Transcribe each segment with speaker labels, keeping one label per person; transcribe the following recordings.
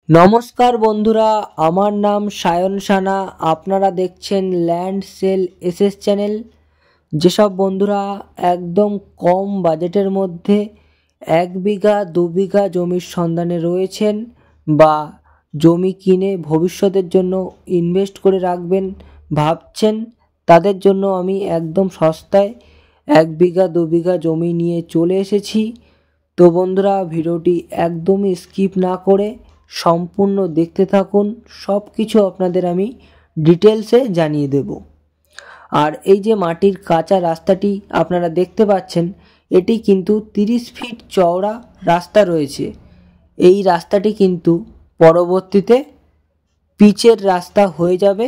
Speaker 1: নমস্কার বন্ধুরা, আমার নাম সায়ন সানা। আপনারা দেখছেন ল্যান্ড সেল এসএস চ্যানেল। যেসব বন্ধুরা একদম কম বাজেটের মধ্যে 1 বিঘা 2 বিঘা জমির সন্ধানে রয়েছেন বা জমি কিনে ভবিষ্যতের জন্য ইনভেস্ট করে রাখবেন ভাবছেন, তাদের জন্য আমি একদম সস্তায় 1 বিঘা 2 বিঘা জমি নিয়ে চলে এসেছি। তো বন্ধুরা, ভিডিওটি একদমই স্কিপ না করে সম্পূর্ণ দেখতে থাকুন। সব কিছু আপনাদের আমি ডিটেলসে জানিয়ে দেব। আর এই যে মাটির কাঁচা রাস্তাটি আপনারা দেখতে পাচ্ছেন, এটি কিন্তু 30 ফিট চওড়া রাস্তা রয়েছে। এই রাস্তাটি কিন্তু পরবর্তীতে পিচের রাস্তা হয়ে যাবে।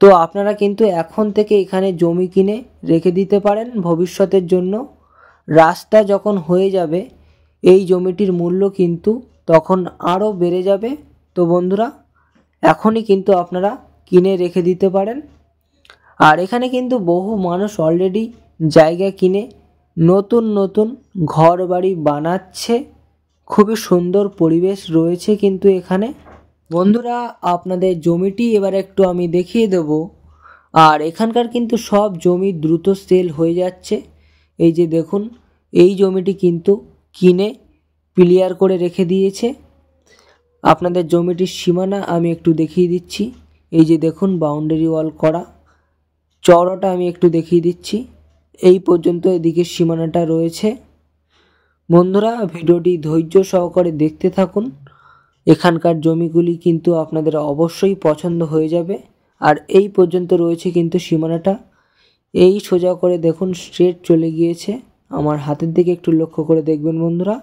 Speaker 1: তো আপনারা কিন্তু এখন থেকে এখানে জমি কিনে রেখে দিতে পারেন ভবিষ্যতের জন্য। রাস্তা যখন হয়ে যাবে এই জমিটির মূল্য কিন্তু তখন আরও বেড়ে যাবে। তো বন্ধুরা, এখনই কিন্তু আপনারা কিনে রেখে দিতে পারেন। আর এখানে কিন্তু বহু মানুষ অলরেডি জায়গা কিনে নতুন নতুন ঘর বাড়ি বানাচ্ছে। খুবই সুন্দর পরিবেশ রয়েছে কিন্তু এখানে। বন্ধুরা, আপনাদের জমিটি এবার একটু আমি দেখিয়ে দেব। আর এখানকার কিন্তু সব জমি দ্রুত সেল হয়ে যাচ্ছে। এই যে দেখুন, এই জমিটি কিন্তু কিনে ক্লিয়ার করে রেখে দিয়েছে। আপনাদের জমিটির সীমানা আমি একটু দেখিয়ে দিচ্ছি। এই যে দেখুন, বাউন্ডারি ওয়াল করা। চওড়াটা আমি একটু দেখিয়ে দিচ্ছি। এই পর্যন্ত এদিকে সীমানাটা রয়েছে। বন্ধুরা, ভিডিওটি ধৈর্য সহকারে দেখতে থাকুন। এখানকার জমিগুলি কিন্তু আপনাদের অবশ্যই পছন্দ হয়ে যাবে। আর এই পর্যন্ত রয়েছে কিন্তু সীমানাটা। এই সোজা করে দেখুন, স্ট্রেট চলে গিয়েছে। আমার হাতের দিকে একটু লক্ষ্য করে দেখবেন বন্ধুরা।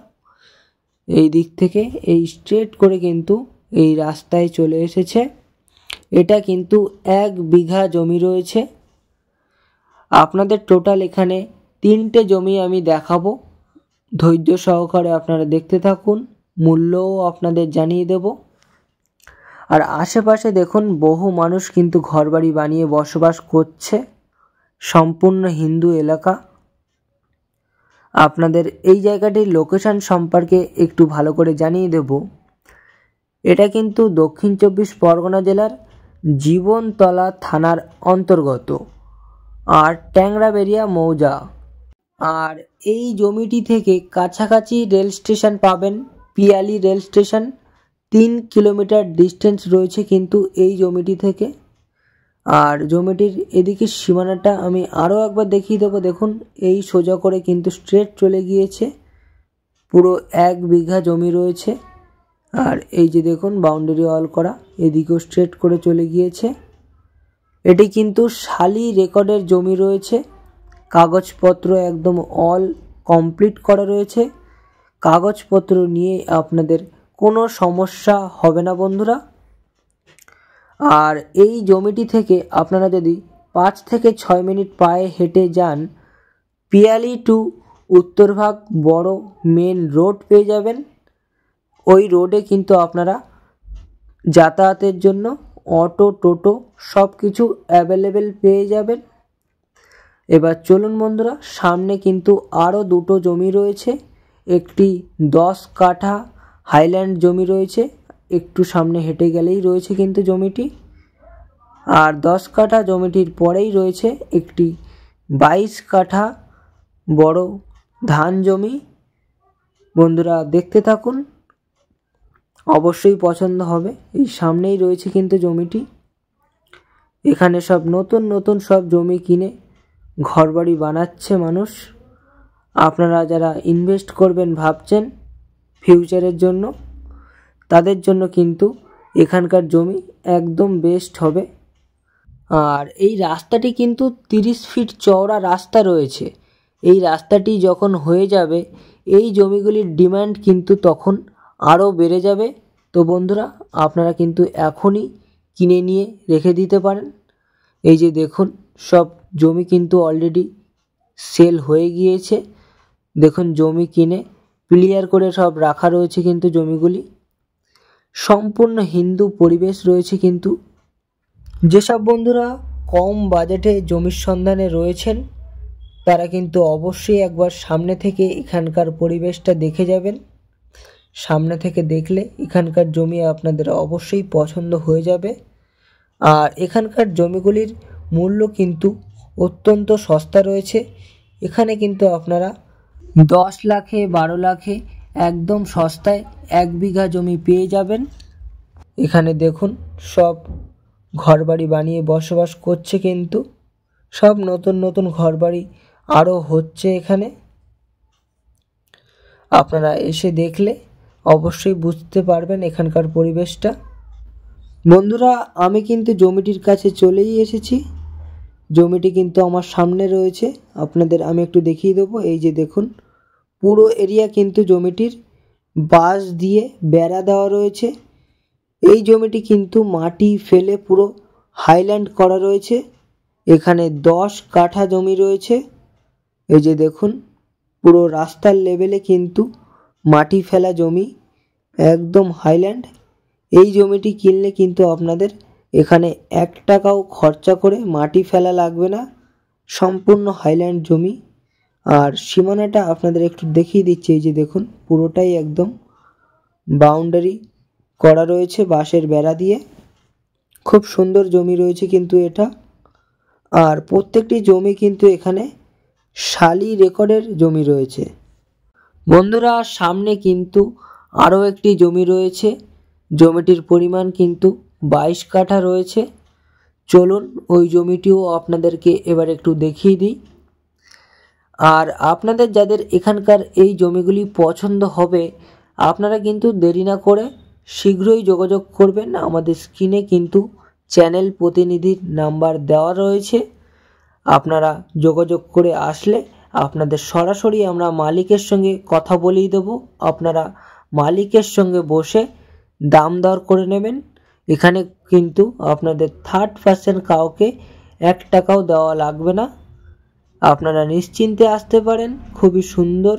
Speaker 1: এই দিক থেকে এই স্ট্রেট করে কিন্তু এই রাস্তায় চলে এসেছে। এটা কিন্তু 1 বিঘা জমি রয়েছে। আপনাদের টোটাল এখানে 3টে জমি আমি দেখাবো। ধৈর্য সহকারে আপনারা দেখতে থাকুন, মূল্যও আপনাদের জানিয়ে দেব। আর আশেপাশে দেখুন, বহু মানুষ কিন্তু ঘরবাড়ি বানিয়ে বসবাস করছে। সম্পূর্ণ হিন্দু এলাকা। আপনাদের এই জায়গাটির লোকেশন সম্পর্কে একটু ভালো করে জানিয়ে দেব। এটা কিন্তু দক্ষিণ 24 পরগনা জেলার জীবনতলা থানার অন্তর্গত আর ট্যাংরাবেরিয়া মৌজা। আর এই জমিটি থেকে কাছাকাছি রেল স্টেশন পাবেন, Piyali rail station. 3 kilometre distance রয়েছে কিন্তু এই জমিটি থেকে। আর জমিটির এদিকে সীমানাটা আমি আরও একবার দেখিয়ে দেবো। দেখুন, এই সোজা করে কিন্তু স্ট্রেট চলে গিয়েছে। পুরো 1 বিঘা জমি রয়েছে। আর এই যে দেখুন, বাউন্ডারি ওয়াল করা, এদিকেও স্ট্রেট করে চলে গিয়েছে। এটি কিন্তু শালি রেকর্ডের জমি রয়েছে। কাগজপত্র একদম অল কমপ্লিট করা রয়েছে। কাগজপত্র নিয়ে আপনাদের কোনো সমস্যা হবে না বন্ধুরা। আর এই জমিটি থেকে আপনারা যদি 5 থেকে 6 মিনিট পায়ে হেঁটে যান, পিয়ালি টু উত্তরভাগ বড় মেন রোড পেয়ে যাবেন। ওই রোডে কিন্তু আপনারা যাতায়াতের জন্য অটো, টোটো সব কিছু অ্যাভেলেবেল পেয়ে যাবেন। এবার চলুন বন্ধুরা, সামনে কিন্তু আরও 2টো জমি রয়েছে। একটি 10 কাঠা হাইল্যান্ড জমি রয়েছে। একটু সামনে হেঁটে গেলেই রয়েছে কিন্তু জমিটি। আর 10 কাঠা জমিটির পরেই রয়েছে একটি 22 কাঠা বড় ধান জমি। বন্ধুরা, দেখতে থাকুন, অবশ্যই পছন্দ হবে। এই সামনেই রয়েছে কিন্তু জমিটি। এখানে সব নতুন নতুন সব জমি কিনে ঘরবাড়ি বানাচ্ছে মানুষ। আপনারা যারা ইনভেস্ট করবেন ভাবছেন ফিউচারের জন্য, তাদের জন্য কিন্তু এখানকার জমি একদম বেস্ট হবে। আর এই রাস্তাটি কিন্তু 30 ফিট চওড়া রাস্তা রয়েছে। এই রাস্তাটি যখন হয়ে যাবে এই জমিগুলির ডিমান্ড কিন্তু তখন আরও বেড়ে যাবে। তো বন্ধুরা, আপনারা কিন্তু এখনই কিনে নিয়ে রেখে দিতে পারেন। এই যে দেখুন, সব জমি কিন্তু অলরেডি সেল হয়ে গিয়েছে। দেখুন, জমি কিনে ক্লিয়ার করে সব রাখা রয়েছে কিন্তু জমিগুলি। সম্পূর্ণ হিন্দু পরিবেশ রয়েছে কিন্তু। যেসব বন্ধুরা কম বাজেটে জমির সন্ধানে রয়েছেন, তারা কিন্তু অবশ্যই একবার সামনে থেকে এখানকার পরিবেশটা দেখে যাবেন। সামনে থেকে দেখলে এখানকার জমি আপনাদের অবশ্যই পছন্দ হয়ে যাবে। আর এখানকার জমিগুলির মূল্য কিন্তু অত্যন্ত সস্তা রয়েছে। এখানে কিন্তু আপনারা 10 লাখে 12 লাখে একদম সস্তায় 1 বিঘা জমি পেয়ে যাবেন। এখানে দেখুন সব ঘরবাড়ি বানিয়ে বসবাস করছে, কিন্তু সব নতুন নতুন ঘরবাড়ি আরও হচ্ছে এখানে। আপনারা এসে দেখলে অবশ্যই বুঝতে পারবেন এখানকার পরিবেশটা। বন্ধুরা, আমি কিন্তু জমিটির কাছে চলেই এসেছি। জমিটি কিন্তু আমার সামনে রয়েছে, আপনাদের আমি একটু দেখিয়ে দেবো। এই যে দেখুন, পুরো এরিয়া কিন্তু জমিটির বাঁশ দিয়ে বেড়া দেওয়া রয়েছে। এই জমিটি কিন্তু মাটি ফেলে পুরো হাইল্যান্ড করা রয়েছে। এখানে 10 কাঠা জমি রয়েছে। এই যে দেখুন, পুরো রাস্তার লেভেলে কিন্তু মাটি ফেলা জমি, একদম হাইল্যান্ড। এই জমিটি কিনলে কিন্তু আপনাদের এখানে 1 টাকাও খরচা করে মাটি ফেলা লাগবে না, সম্পূর্ণ হাইল্যান্ড জমি। আর সীমানাটা আপনাদের একটু দেখিয়ে দিচ্ছি। এই যে দেখুন, পুরোটাই একদম বাউন্ডারি করা রয়েছে বাঁশের বেড়া দিয়ে। খুব সুন্দর জমি রয়েছে কিন্তু এটা। আর প্রত্যেকটি জমি কিন্তু এখানে শালি রেকর্ডের জমি রয়েছে। বন্ধুরা, সামনে কিন্তু আরও একটি জমি রয়েছে। জমিটির পরিমাণ কিন্তু 22 কাঠা রয়েছে। চলুন ওই জমিটিও আপনাদেরকে এবার একটু দেখিয়ে দিই। আর আপনাদের যাদের এখানকার এই জমিগুলি পছন্দ হবে, আপনারা কিন্তু দেরি না করে শীঘ্রই যোগাযোগ করবেন। আমাদের স্ক্রিনে কিন্তু চ্যানেল প্রতিনিধির নাম্বার দেওয়া রয়েছে। আপনারা যোগাযোগ করে আসলে আপনাদের সরাসরি আমরা মালিকের সঙ্গে কথা বলিয়ে দেব। আপনারা মালিকের সঙ্গে বসে দাম দর করে নেবেন। এখানে কিন্তু আপনাদের থার্ড পার্সন কাউকে 1 টাকাও দেওয়া লাগবে না। আপনারা নিশ্চিন্তে আসতে পারেন। খুবই সুন্দর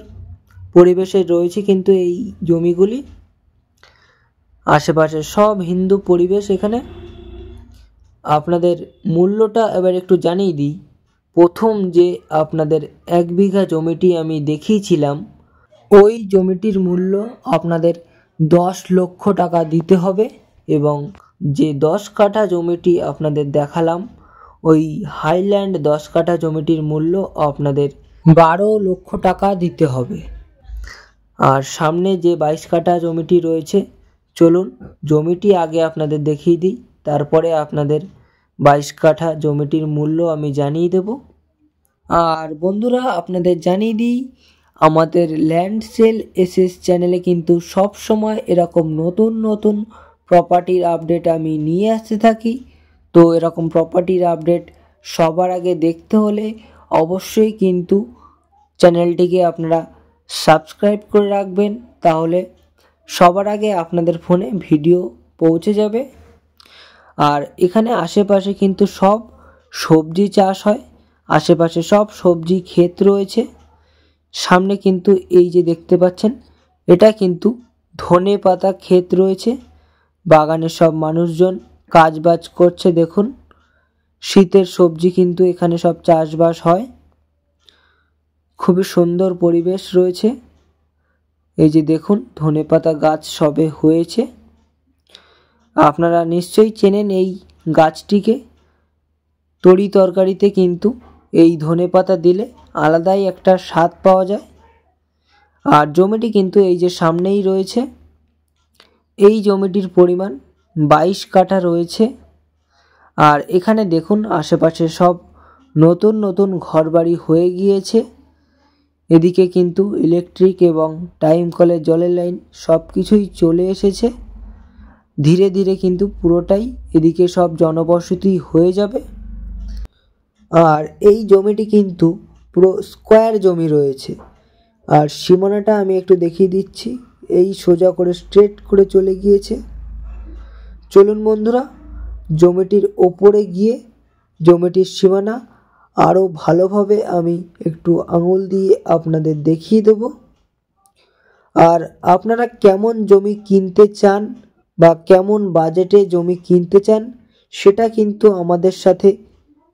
Speaker 1: পরিবেশে রয়েছে কিন্তু এই জমিগুলি। আশেপাশে সব হিন্দু পরিবেশ এখানে। আপনাদের মূল্যটা এবার একটু জানিয়ে দিই। প্রথম যে আপনাদের 1 বিঘা জমিটি আমি দেখিয়েছিলাম, ওই জমিটির মূল্য আপনাদের 10 লক্ষ টাকা দিতে হবে। এবং যে 10 কাঠা জমিটি আপনাদের দেখালাম, ওই হাইল্যান্ড 10 কাঠা জমিটির মূল্য আপনাদের 12 লক্ষ টাকা দিতে হবে। আর সামনে যে 22 কাঠা জমিটি রয়েছে, চলুন জমিটি আগে আপনাদের দেখিয়ে দিই, তারপরে আপনাদের 22 কাঠা জমিটির মূল্য আমি জানিয়ে দেব। আর বন্ধুরা, আপনাদের জানিয়ে দিই, আমাদের ল্যান্ড সেল এসএস চ্যানেলে কিন্তু সব সময় এরকম নতুন নতুন প্রপার্টির আপডেট আমি নিয়ে আসতে থাকি। তো এরকম প্রপার্টির আপডেট সবার আগে দেখতে হলে অবশ্যই কিন্তু চ্যানেলটিকে আপনারা সাবস্ক্রাইব করে রাখবেন, তাহলে সবার আগে আপনাদের ফোনে ভিডিও পৌঁছে যাবে। আর এখানে আশেপাশে কিন্তু সব সবজি চাষ হয়, আশেপাশে সব সবজি ক্ষেত রয়েছে। সামনে কিন্তু এই যে দেখতে পাচ্ছেন, এটা কিন্তু ধনেপাতা ক্ষেত রয়েছে। বাগানে সব মানুষজন কাজবাজ করছে। দেখুন, শীতের সবজি কিন্তু এখানে সব চাষবাস হয়। খুবই সুন্দর পরিবেশ রয়েছে। এই যে দেখুন, ধনেপাতা গাছ সবে হয়েছে। আপনারা নিশ্চয়ই চেনেন এই গাছটিকে। তরি তরকারিতে কিন্তু এই ধনেপাতা দিলে আলাদাই একটা স্বাদ পাওয়া যায়। আর জমিটি কিন্তু এই যে সামনেই রয়েছে। এই জমিটির পরিমাণ 22 কাঠা রয়েছে। আর এখানে দেখুন, আশেপাশে সব নতুন নতুন ঘরবাড়ি হয়ে গিয়েছে। এদিকে কিন্তু ইলেকট্রিক এবং টাইম কলের জলের লাইন সব কিছুই চলে এসেছে। ধীরে ধীরে কিন্তু পুরোটাই এদিকে সব জনবসতি হয়ে যাবে। আর এই জমিটি কিন্তু পুরো স্কোয়ার জমি রয়েছে। আর সীমানাটা আমি একটু দেখিয়ে দিচ্ছি। এই সোজা করে স্ট্রেট করে চলে গিয়েছে। চলুন বন্ধুরা, জমিটির ওপরে গিয়ে জমিটির সীমানা আরও ভালোভাবে আমি একটু আঙুল দিয়ে আপনাদের দেখিয়ে দেব। আর আপনারা কেমন জমি কিনতে চান বা কেমন বাজেটে জমি কিনতে চান, সেটা কিন্তু আমাদের সাথে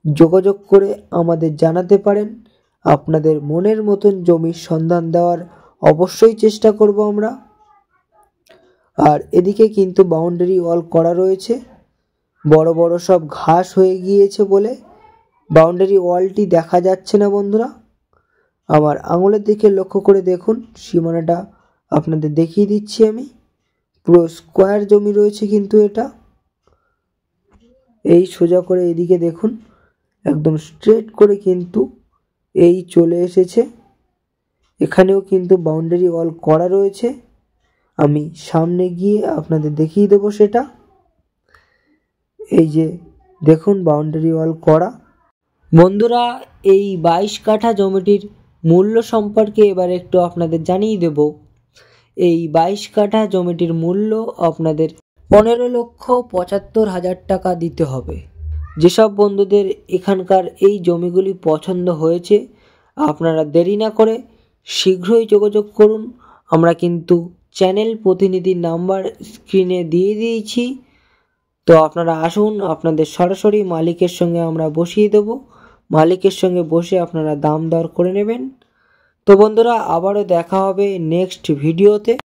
Speaker 1: যোগাযোগ করে আমাদের জানাতে পারেন। আপনাদের মনের মতন জমির সন্ধান দেওয়ার অবশ্যই চেষ্টা করব আমরা। আর এদিকে কিন্তু বাউন্ডারি ওয়াল করা রয়েছে। বড় বড় সব ঘাস হয়ে গিয়েছে বলে বাউন্ডারি ওয়ালটি দেখা যাচ্ছে না বন্ধুরা। আমার আঙুলের দিকে লক্ষ্য করে দেখুন, সীমানাটা আপনাদের দেখিয়ে দিচ্ছি আমি। পুরো স্কোয়ার জমি রয়েছে কিন্তু এটা। এই সোজা করে এদিকে দেখুন, একদম স্ট্রেট করে কিন্তু এই চলে এসেছে। এখানেও কিন্তু বাউন্ডারি ওয়াল করা রয়েছে। আমি সামনে গিয়ে আপনাদের দেখিয়ে দেবো সেটা। এই যে দেখুন বাউন্ডারি ওয়াল করা। বন্ধুরা, এই 22 কাঠা জমিটির মূল্য সম্পর্কে এবার একটু আপনাদের জানিয়ে দেব। এই 22 কাঠা জমিটির মূল্য আপনাদের 15,75,000 টাকা দিতে হবে। যেসব বন্ধুদের এখানকার এই জমিগুলি পছন্দ হয়েছে, আপনারা দেরি না করে শীঘ্রই যোগাযোগ করুন। আমরা কিন্তু চ্যানেল প্রতিনিধির নাম্বার স্ক্রিনে দিয়ে দিয়েছি। তো আপনারা আসুন, আপনাদের সরাসরি মালিকের সঙ্গে আমরা বসিয়ে দেব। মালিকের সঙ্গে বসে আপনারা দাম দর করে নেবেন। তো বন্ধুরা, আবারও দেখা হবে নেক্সট ভিডিওতে।